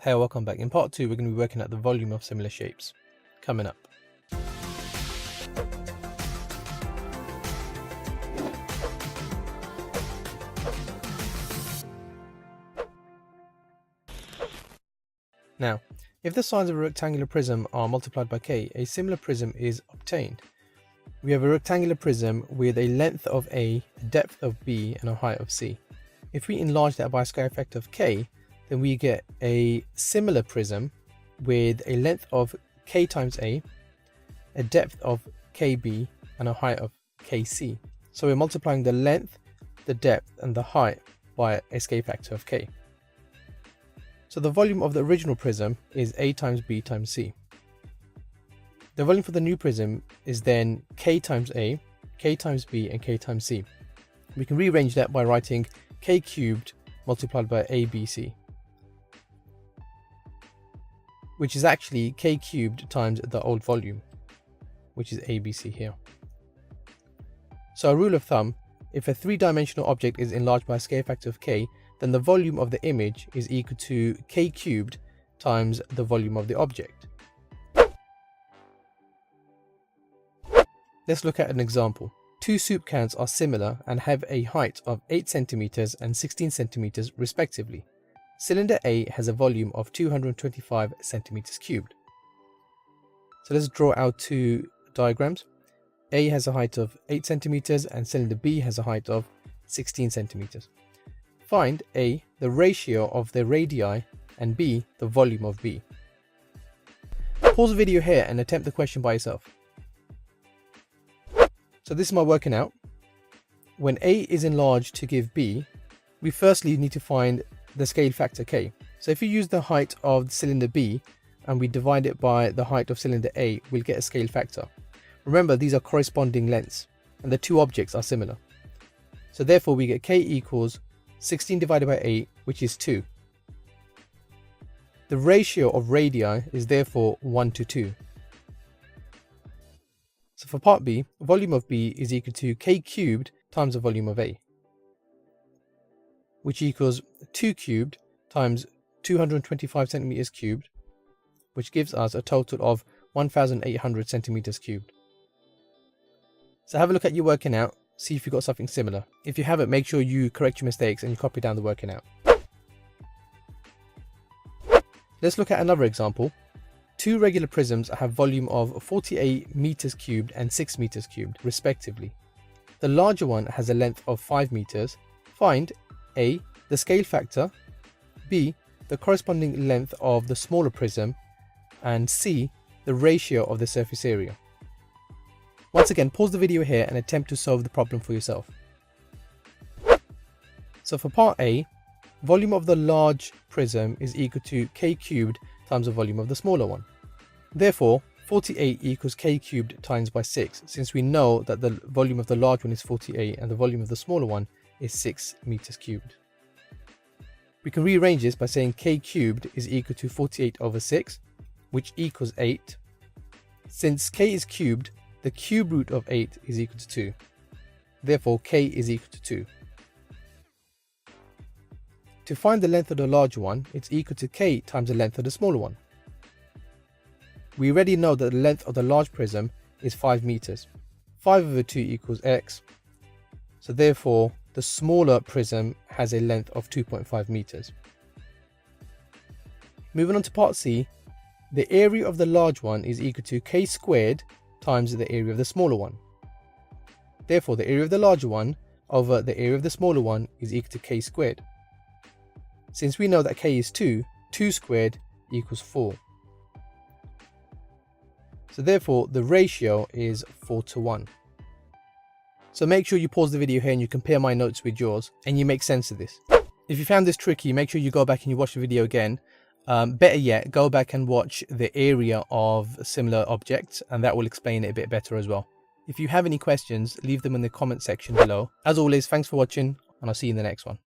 Hey, welcome back. In part 2, we're going to be working out the volume of similar shapes. Coming up. Now, if the sides of a rectangular prism are multiplied by k, a similar prism is obtained. We have a rectangular prism with a length of a depth of b, and a height of c. If we enlarge that by a square factor of k, then we get a similar prism with a length of k times a depth of kb, and a height of kc. So we're multiplying the length, the depth, and the height by a scale factor of k. So the volume of the original prism is a times b times c. The volume for the new prism is then k times a, k times b, and k times c. We can rearrange that by writing k cubed multiplied by abc, which is actually k cubed times the old volume, which is abc here. So a rule of thumb, if a three-dimensional object is enlarged by a scale factor of k, then the volume of the image is equal to k cubed times the volume of the object. Let's look at an example. Two soup cans are similar and have a height of 8 cm and 16 cm respectively. Cylinder A has a volume of 225 cm cubed. So let's draw out two diagrams. A has a height of 8 cm and cylinder B has a height of 16 cm. Find A, the ratio of the radii, and B, the volume of B. Pause the video here and attempt the question by yourself. So this is my working out. When A is enlarged to give B, we firstly need to find the scale factor k. So if you use the height of cylinder B and we divide it by the height of cylinder A, we'll get a scale factor. Remember, these are corresponding lengths and the two objects are similar. So therefore we get k equals 16 divided by 8, which is 2. The ratio of radii is therefore 1 to 2. So for part B, volume of B is equal to k cubed times the volume of A, which equals 2 cubed times 225 centimeters cubed, which gives us a total of 1800 centimeters cubed. So have a look at your working out, see if you got something similar. If you haven't, make sure you correct your mistakes and you copy down the working out. Let's look at another example. Two regular prisms have volume of 48 meters cubed and 6 meters cubed respectively. The larger one has a length of 5 meters. Find A, the scale factor, B, the corresponding length of the smaller prism, and C, the ratio of the surface area. Once again, pause the video here and attempt to solve the problem for yourself. So for part A, volume of the large prism is equal to k cubed times the volume of the smaller one. Therefore, 48 equals k cubed times by 6, since we know that the volume of the large one is 48 and the volume of the smaller one is 6 meters cubed. We can rearrange this by saying k cubed is equal to 48 over 6, which equals 8. Since k is cubed, the cube root of 8 is equal to 2. Therefore, k is equal to 2. To find the length of the larger one, it's equal to k times the length of the smaller one. We already know that the length of the large prism is 5 meters. 5 over 2 equals x. So therefore, the smaller prism has a length of 2.5 meters. Moving on to part C, the area of the large one is equal to k squared times the area of the smaller one. Therefore, the area of the larger one over the area of the smaller one is equal to k squared. Since we know that k is 2, 2 squared equals 4. So therefore, the ratio is 4 to 1. So make sure you pause the video here and you compare my notes with yours and you make sense of this. If you found this tricky, make sure you go back and you watch the video again. Better yet, go back and watch the area of similar objects and that will explain it a bit better as well. If you have any questions, leave them in the comment section below. As always, thanks for watching and I'll see you in the next one.